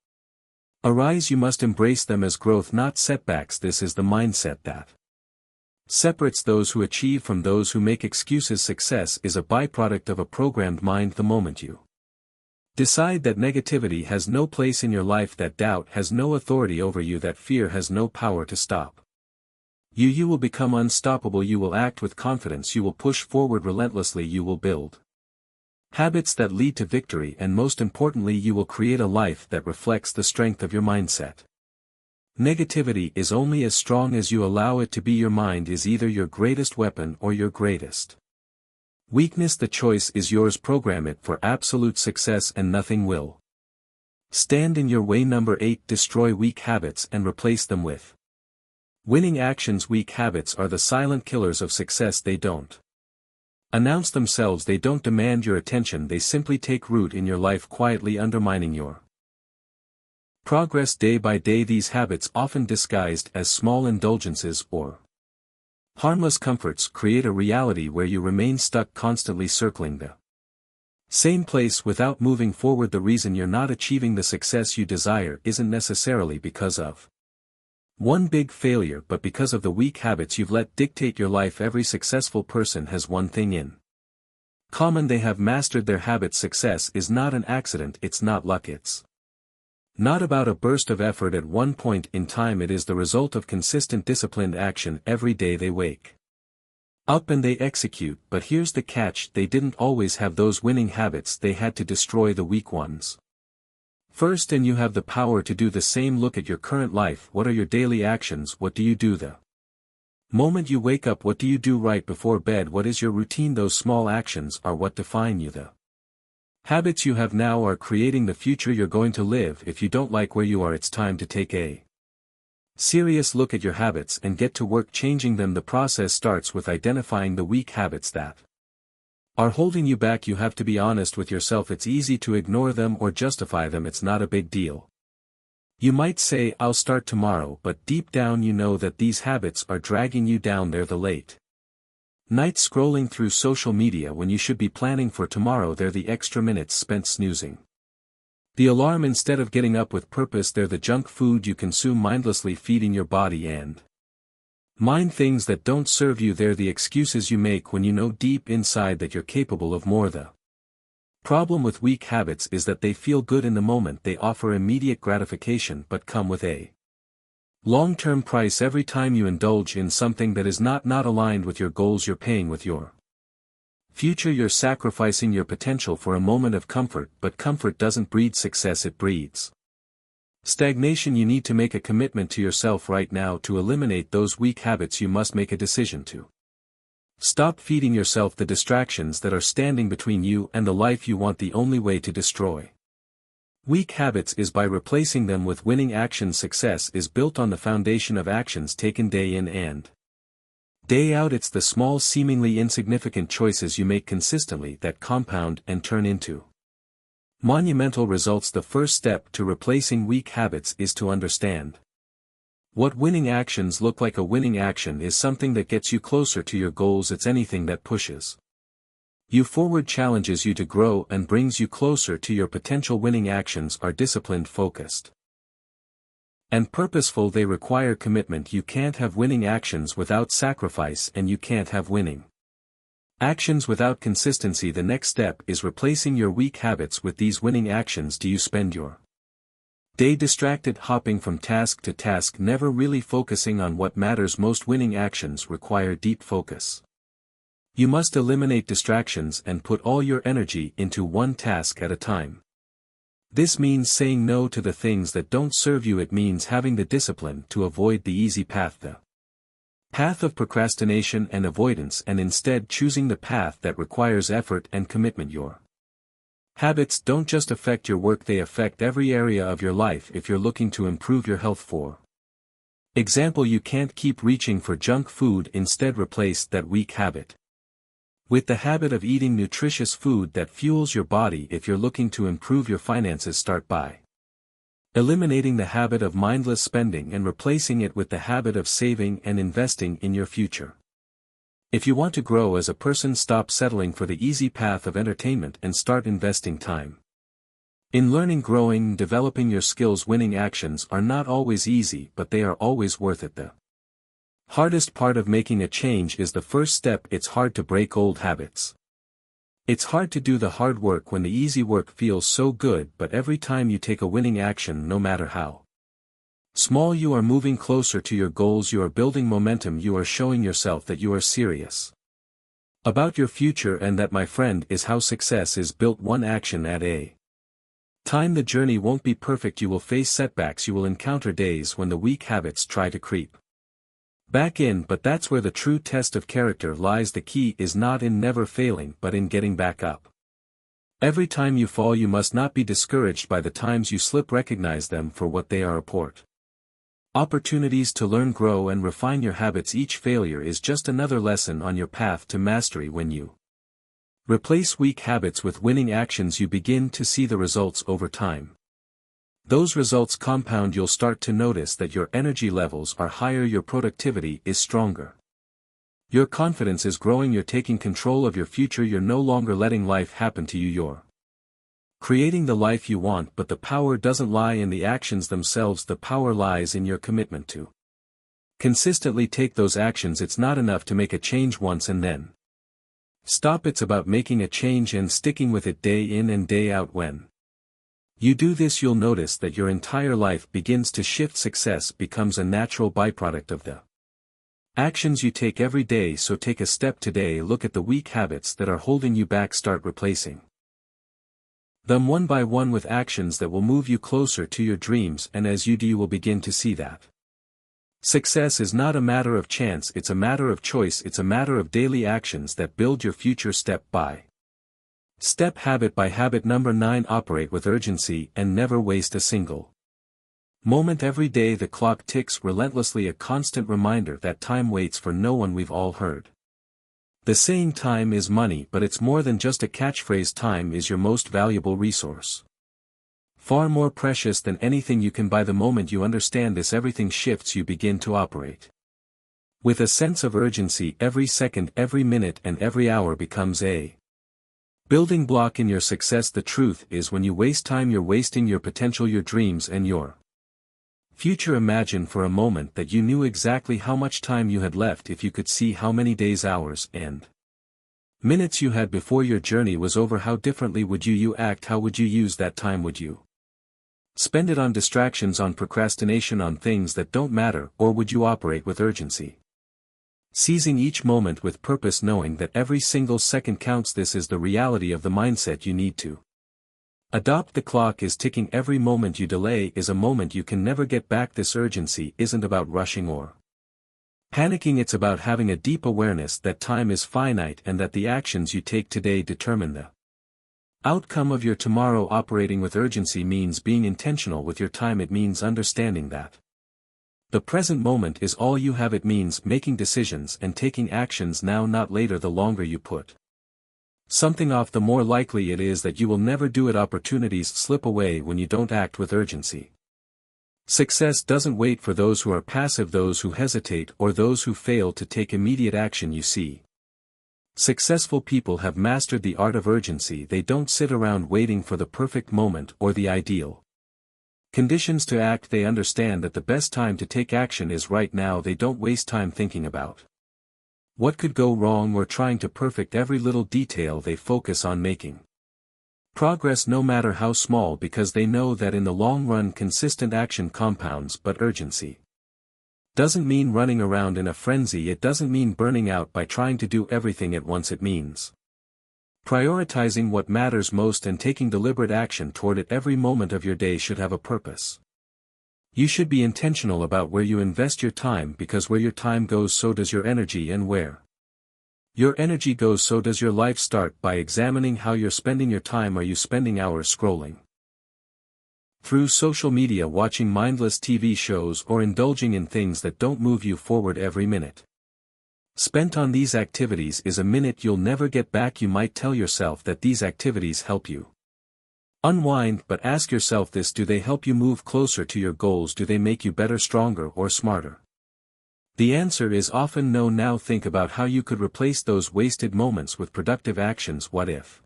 arise, you must embrace them as growth, not setbacks. This is the mindset that separates those who achieve from those who make excuses. Success is a byproduct of a programmed mind. The moment you decide that negativity has no place in your life, that doubt has no authority over you, that fear has no power to stop you, you will become unstoppable. You will act with confidence. You will push forward relentlessly. You will build habits that lead to victory, and most importantly, you will create a life that reflects the strength of your mindset. Negativity is only as strong as you allow it to be. Your mind is either your greatest weapon or your greatest weakness. The choice is yours. Program it for absolute success and nothing will stand in your way. Number 8. Destroy weak habits and replace them with winning actions. Weak habits are the silent killers of success. They don't announce themselves. They don't demand your attention. They simply take root in your life, quietly undermining your progress day by day. These habits, often disguised as small indulgences or harmless comforts, create a reality where you remain stuck, constantly circling the same place without moving forward. The reason you're not achieving the success you desire isn't necessarily because of one big failure, but because of the weak habits you've let dictate your life. Every successful person has one thing in common: they have mastered their habits. Success is not an accident, it's not luck, it's not about a burst of effort at one point in time. It is the result of consistent, disciplined action. Every day they wake up and they execute. But here's the catch: they didn't always have those winning habits. They had to destroy the weak ones first, and you have the power to do the same. Look at your current life. What are your daily actions? What do you do the moment you wake up? What do you do right before bed? What is your routine? Those small actions are what define you. The habits you have now are creating the future you're going to live. If you don't like where you are, it's time to take a serious look at your habits and get to work changing them. The process starts with identifying the weak habits that are holding you back. You have to be honest with yourself. It's easy to ignore them or justify them. It's not a big deal. You might say, I'll start tomorrow, but deep down you know that these habits are dragging you down. They're the late night scrolling through social media when you should be planning for tomorrow. They're the extra minutes spent snoozing the alarm instead of getting up with purpose. They're the junk food you consume mindlessly, feeding your body and mind things that don't serve you. They're the excuses you make when you know deep inside that you're capable of more. The problem with weak habits is that they feel good in the moment. They offer immediate gratification but come with a long-term price. Every time you indulge in something that is not aligned with your goals, you're paying with your future. You're sacrificing your potential for a moment of comfort, but comfort doesn't breed success, it breeds stagnation. You need to make a commitment to yourself right now to eliminate those weak habits. You must make a decision to stop feeding yourself the distractions that are standing between you and the life you want. The only way to destroy weak habits is by replacing them with winning actions. Success is built on the foundation of actions taken day in and day out. It's the small, seemingly insignificant choices you make consistently that compound and turn into monumental results. The first step to replacing weak habits is to understand what winning actions look like. A winning action is something that gets you closer to your goals. It's anything that pushes you forward, challenges you to grow, and brings you closer to your potential. Winning actions are disciplined, focused, and purposeful. They require commitment. You can't have winning actions without sacrifice, and you can't have winning actions without consistency. The next step is replacing your weak habits with these winning actions. Do you spend your day distracted, hopping from task to task, never really focusing on what matters most? Winning actions require deep focus. You must eliminate distractions and put all your energy into one task at a time. This means saying no to the things that don't serve you. It means having the discipline to avoid the easy path, the path of procrastination and avoidance, and instead choosing the path that requires effort and commitment. Your Habits don't just affect your work, they affect every area of your life. If you're looking to improve your health, for example, you can't keep reaching for junk food, instead replace that weak habit with the habit of eating nutritious food that fuels your body. If you're looking to improve your finances, start by eliminating the habit of mindless spending and replacing it with the habit of saving and investing in your future. If you want to grow as a person, stop settling for the easy path of entertainment and start investing time in learning, growing, developing your skills. Winning actions are not always easy, but they are always worth it. The hardest part of making a change is the first step. It's hard to break old habits. It's hard to do the hard work when the easy work feels so good, but every time you take a winning action, no matter how small, you are moving closer to your goals, you are building momentum, you are showing yourself that you are serious about your future. And that, my friend, is how success is built, one action at a time. The journey won't be perfect, you will face setbacks, you will encounter days when the weak habits try to creep back in, but that's where the true test of character lies. The key is not in never failing, but in getting back up. Every time you fall, you must not be discouraged by the times you slip. Recognize them for what they are: opportunities to learn, grow, and refine your habits. Each failure is just another lesson on your path to mastery. When you replace weak habits with winning actions, you begin to see the results over time. Those results compound. You'll start to notice that your energy levels are higher, your productivity is stronger, your confidence is growing, you're taking control of your future. You're no longer letting life happen to you, you're creating the life you want. But the power doesn't lie in the actions themselves, the power lies in your commitment to consistently take those actions. It's not enough to make a change once and then stop. It's about making a change and sticking with it day in and day out. When you do this, you'll notice that your entire life begins to shift. Success becomes a natural byproduct of the actions you take every day. So take a step today, look at the weak habits that are holding you back, start replacing them one by one with actions that will move you closer to your dreams. And as you do, you will begin to see that success is not a matter of chance, it's a matter of choice. It's a matter of daily actions that build your future step by step, habit by habit. Number 9, operate with urgency and never waste a single moment. Every day the clock ticks relentlessly, a constant reminder that time waits for no one. We've all heard the saying, time is money, but it's more than just a catchphrase. Time is your most valuable resource, far more precious than anything you can buy. The moment you understand this, everything shifts. You begin to operate with a sense of urgency. Every second, every minute, and every hour becomes a building block in your success. The truth is, when you waste time, you're wasting your potential, your dreams, and your future. Imagine for a moment that you knew exactly how much time you had left. If you could see how many days, hours, and minutes you had before your journey was over, how differently would you act? How would you use that time? Would you spend it on distractions, on procrastination, on things that don't matter, or would you operate with urgency, seizing each moment with purpose, knowing that every single second counts? This is the reality of the mindset you need to adopt. The clock is ticking. Every moment you delay is a moment you can never get back. This urgency isn't about rushing or panicking, it's about having a deep awareness that time is finite and that the actions you take today determine the outcome of your tomorrow. Operating with urgency means being intentional with your time. It means understanding that the present moment is all you have. It means making decisions and taking actions now, not later. The longer you put something off, the more likely it is that you will never do it. Opportunities slip away when you don't act with urgency. Success doesn't wait for those who are passive, those who hesitate, or those who fail to take immediate action. You see, successful people have mastered the art of urgency. They don't sit around waiting for the perfect moment or the ideal conditions to act. They understand that the best time to take action is right now. They don't waste time thinking about what could go wrong or trying to perfect every little detail. They focus on making progress, no matter how small, because they know that in the long run consistent action compounds. But urgency doesn't mean running around in a frenzy. It doesn't mean burning out by trying to do everything at once. It means prioritizing what matters most and taking deliberate action toward it. Every moment of your day should have a purpose. You should be intentional about where you invest your time, because where your time goes, so does your energy, and where Your energy goes, so does your life. Start by examining how you're spending your time. Are you spending hours scrolling through social media, watching mindless TV shows, or indulging in things that don't move you forward? Every minute spent on these activities is a minute you'll never get back. You might tell yourself that these activities help you unwind, but ask yourself this: do they help you move closer to your goals? Do they make you better, stronger, or smarter? The answer is often no. Now think about how you could replace those wasted moments with productive actions. What if,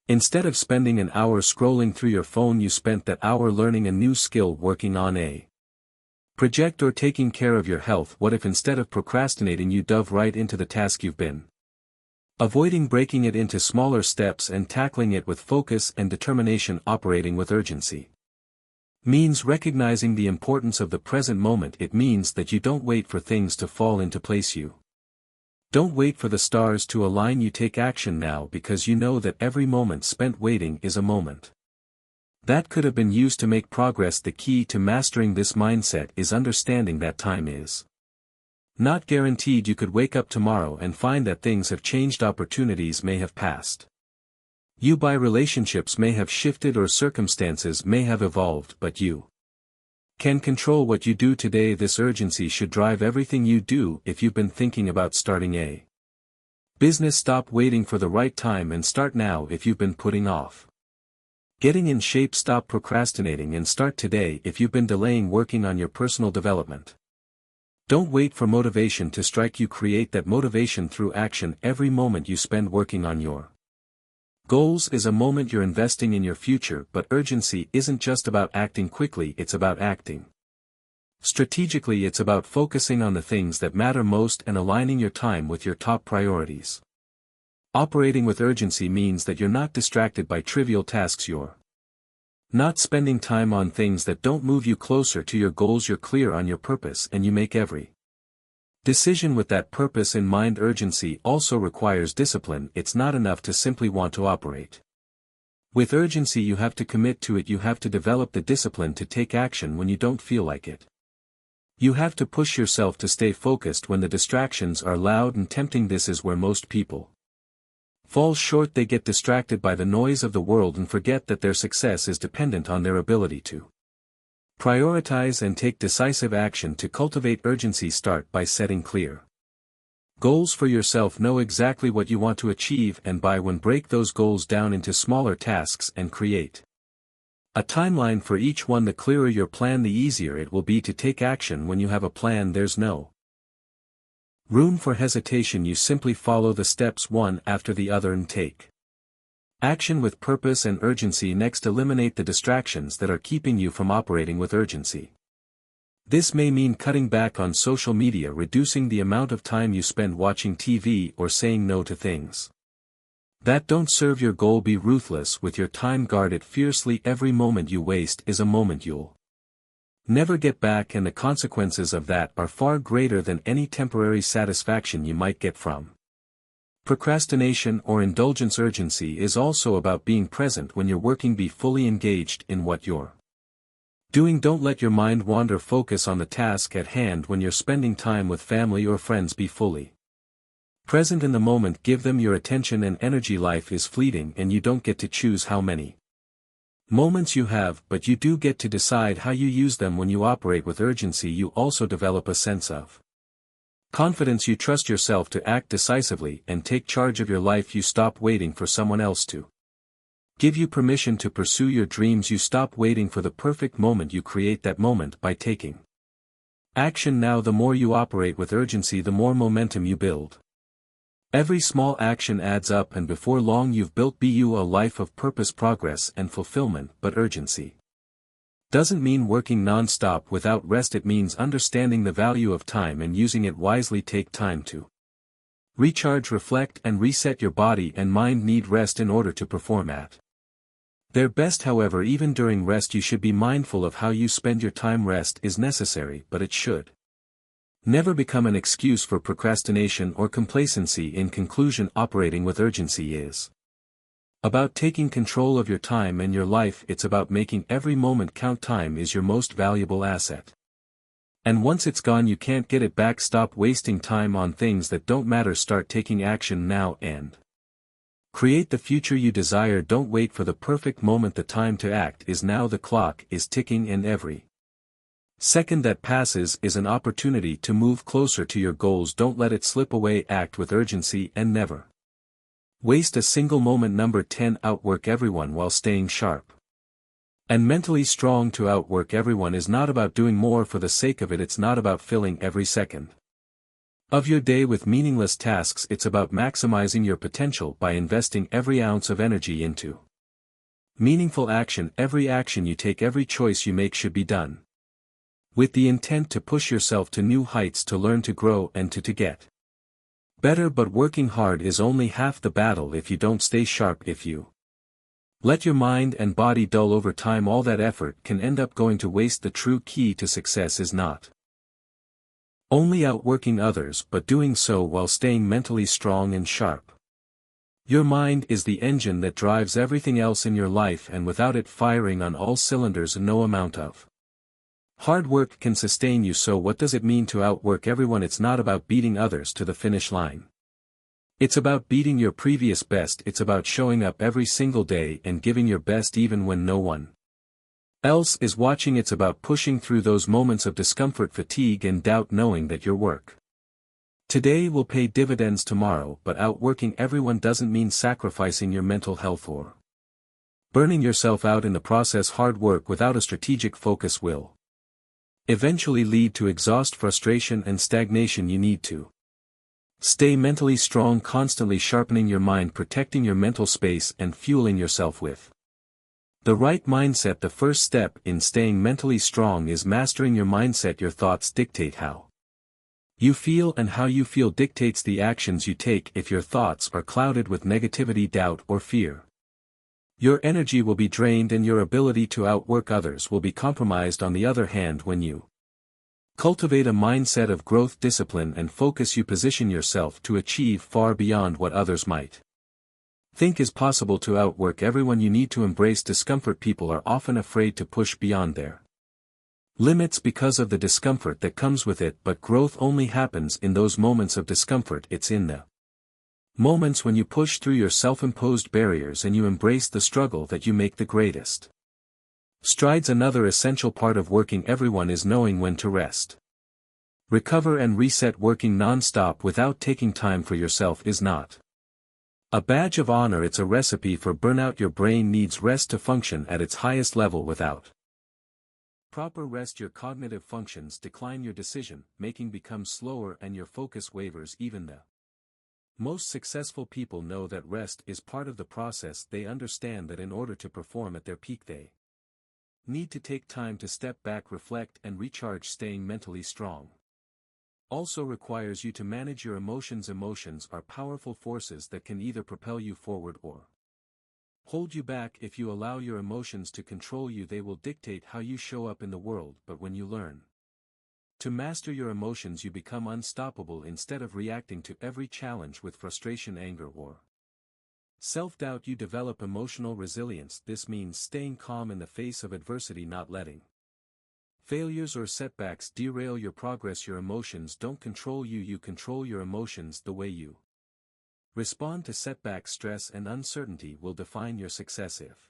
instead of spending an hour scrolling through your phone, you spent that hour learning a new skill, working on a project, or taking care of your health? What if instead of procrastinating you dove right into the task you've been avoiding, breaking it into smaller steps and tackling it with focus and determination? Operating with urgency means recognizing the importance of the present moment. It means that you don't wait for things to fall into place. You don't wait for the stars to align. You take action now, because you know that every moment spent waiting is a moment that could have been used to make progress. The key to mastering this mindset is understanding that time is not guaranteed. You could wake up tomorrow and find that things have changed. Opportunities may have passed you by, relationships may have shifted, or circumstances may have evolved, but you can control what you do today. This urgency should drive everything you do. If you've been thinking about starting a business, stop waiting for the right time and start now. If you've been putting off getting in shape, stop procrastinating and start today. If you've been delaying working on your personal development, don't wait for motivation to strike. You create that motivation through action. Every moment you spend working on your goals is a moment you're investing in your future. But urgency isn't just about acting quickly, it's about acting strategically. It's about focusing on the things that matter most and aligning your time with your top priorities. Operating with urgency means that you're not distracted by trivial tasks. You're not spending time on things that don't move you closer to your goals. You're clear on your purpose and you make every decision with that purpose in mind. Urgency also requires discipline. It's not enough to simply want to operate with urgency. You have to commit to it. You have to develop the discipline to take action when you don't feel like it. You have to push yourself to stay focused when the distractions are loud and tempting. This is where most people fall short. They get distracted by the noise of the world and forget that their success is dependent on their ability to prioritize and take decisive action. To cultivate urgency, start by setting clear goals for yourself. Know exactly what you want to achieve and by when. Break those goals down into smaller tasks and create a timeline for each one. The clearer your plan, the easier it will be to take action. When you have a plan, there's no room for hesitation. You simply follow the steps one after the other and take action with purpose and urgency. Next, eliminate the distractions that are keeping you from operating with urgency. This may mean cutting back on social media, reducing the amount of time you spend watching TV, or saying no to things that don't serve your goal. Be ruthless with your time. Guard it fiercely. Every moment you waste is a moment you'll never get back, and the consequences of that are far greater than any temporary satisfaction you might get from procrastination or indulgence. Urgency is also about being present when you're working. Be fully engaged in what you're doing. Don't let your mind wander. Focus on the task at hand. When you're spending time with family or friends, be fully present in the moment. Give them your attention and energy. Life is fleeting and you don't get to choose how many moments you have, but you do get to decide how you use them. When you operate with urgency, you also develop a sense of confidence. You trust yourself to act decisively and take charge of your life. You stop waiting for someone else to give you permission to pursue your dreams. You stop waiting for the perfect moment. You create that moment by taking action now. The more you operate with urgency, the more momentum you build. Every small action adds up, and before long you've built a life of purpose, progress and fulfillment. But urgency doesn't mean working non-stop without rest. It means understanding the value of time and using it wisely. Take time to recharge, reflect and reset. Your body and mind need rest in order to perform at their best. However, even during rest you should be mindful of how you spend your time. Rest is necessary, but it should never become an excuse for procrastination or complacency. In conclusion, operating with urgency is about taking control of your time and your life. It's about making every moment count. Time is your most valuable asset. And once it's gone you can't get it back. Stop wasting time on things that don't matter. Start taking action now and create the future you desire. Don't wait for the perfect moment. The time to act is now. The clock is ticking and every second that passes is an opportunity to move closer to your goals. Don't let it slip away. Act with urgency and never waste a single moment. Number 10. Outwork everyone while staying sharp and mentally strong. To outwork everyone is not about doing more for the sake of it. It's not about filling every second of your day with meaningless tasks. It's about maximizing your potential by investing every ounce of energy into meaningful action. Every action you take, every choice you make should be done with the intent to push yourself to new heights, to learn, to grow, and to get better. But working hard is only half the battle. If you don't stay sharp, if you let your mind and body dull over time, all that effort can end up going to waste. The true key to success is not only outworking others but doing so while staying mentally strong and sharp. Your mind is the engine that drives everything else in your life, and without it firing on all cylinders, no amount of hard work can sustain you. So what does it mean to outwork everyone? It's not about beating others to the finish line. It's about beating your previous best. It's about showing up every single day and giving your best even when no one else is watching. It's about pushing through those moments of discomfort, fatigue, and doubt, knowing that your work today will pay dividends tomorrow. But outworking everyone doesn't mean sacrificing your mental health or burning yourself out in the process. Hard work without a strategic focus will eventually lead to exhaust, frustration, and stagnation. You need to stay mentally strong, constantly sharpening your mind, protecting your mental space, and fueling yourself with the right mindset. The first step in staying mentally strong is mastering your mindset. Your thoughts dictate how you feel, and how you feel dictates the actions you take. If your thoughts are clouded with negativity, doubt, or fear, your energy will be drained and your ability to outwork others will be compromised. On the other hand, when you cultivate a mindset of growth, discipline, and focus, you position yourself to achieve far beyond what others might think is possible. To outwork everyone, you need to embrace discomfort. People are often afraid to push beyond their limits because of the discomfort that comes with it, but growth only happens in those moments of discomfort. It's in the moments when you push through your self-imposed barriers and you embrace the struggle that you make the greatest strides. Another essential part of working everyone is knowing when to rest, recover, and reset. Working non-stop without taking time for yourself is not a badge of honor. It's a recipe for burnout. Your brain needs rest to function at its highest level. Without proper rest, your cognitive functions decline, your decision-making becomes slower, and your focus wavers. Even the most successful people know that rest is part of the process. They understand that in order to perform at their peak, they need to take time to step back, reflect, and recharge. Staying mentally strong also requires you to manage your emotions. Emotions are powerful forces that can either propel you forward or hold you back. If you allow your emotions to control you, they will dictate how you show up in the world. But when you learn to master your emotions, you become unstoppable. Instead of reacting to every challenge with frustration, anger, or self-doubt, you develop emotional resilience. This means staying calm in the face of adversity, not letting failures or setbacks derail your progress. Your emotions don't control you, you control your emotions. The way you respond to setbacks, stress, and uncertainty will define your success. If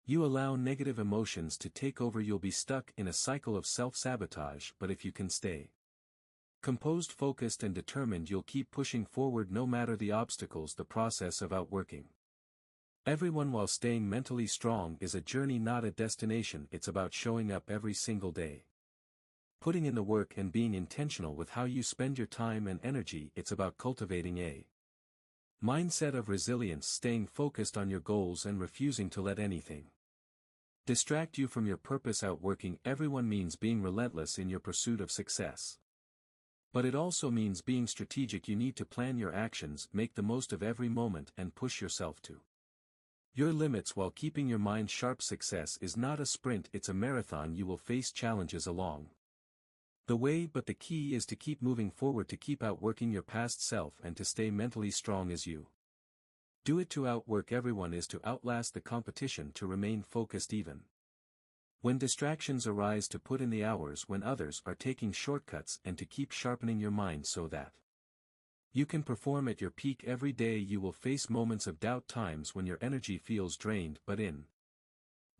you allow negative emotions to take over, you'll be stuck in a cycle of self-sabotage. But if you can stay composed, focused, and determined, you'll keep pushing forward no matter the obstacles. The process of outworking everyone while staying mentally strong is a journey, not a destination. It's about showing up every single day, putting in the work, and being intentional with how you spend your time and energy. It's about cultivating a mindset of resilience, staying focused on your goals and refusing to let anything distract you from your purpose. Outworking everyone means being relentless in your pursuit of success. But it also means being strategic. You need to plan your actions, make the most of every moment, and push yourself to your limits while keeping your mind sharp. Success is not a sprint, it's a marathon. You will face challenges along the way, but the key is to keep moving forward, to keep outworking your past self, and to stay mentally strong as you do it. To outwork everyone is to outlast the competition, to remain focused even When distractions arise, to put in the hours when others are taking shortcuts, and to keep sharpening your mind so that you can perform at your peak every day. You will face moments of doubt, times when your energy feels drained, but in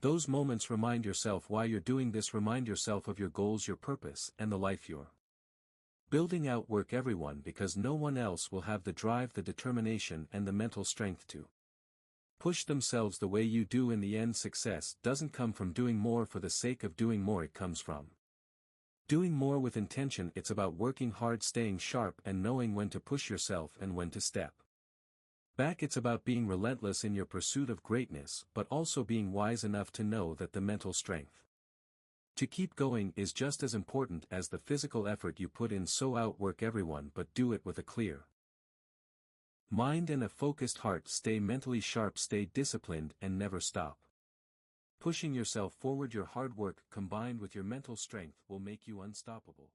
those moments remind yourself why you're doing this. Remind yourself of your goals, your purpose, and the life you're building. Outwork everyone, because no one else will have the drive, the determination, and the mental strength to push themselves the way you do. In the end, success doesn't come from doing more for the sake of doing more. It comes from doing more with intention. It's about working hard, staying sharp, and knowing when to push yourself and when to step back. It's about being relentless in your pursuit of greatness, but also being wise enough to know that the mental strength to keep going is just as important as the physical effort you put in. So outwork everyone, but do it with a clear mind and a focused heart. Stay mentally sharp, stay disciplined, and never stop pushing yourself forward. Your hard work combined with your mental strength will make you unstoppable.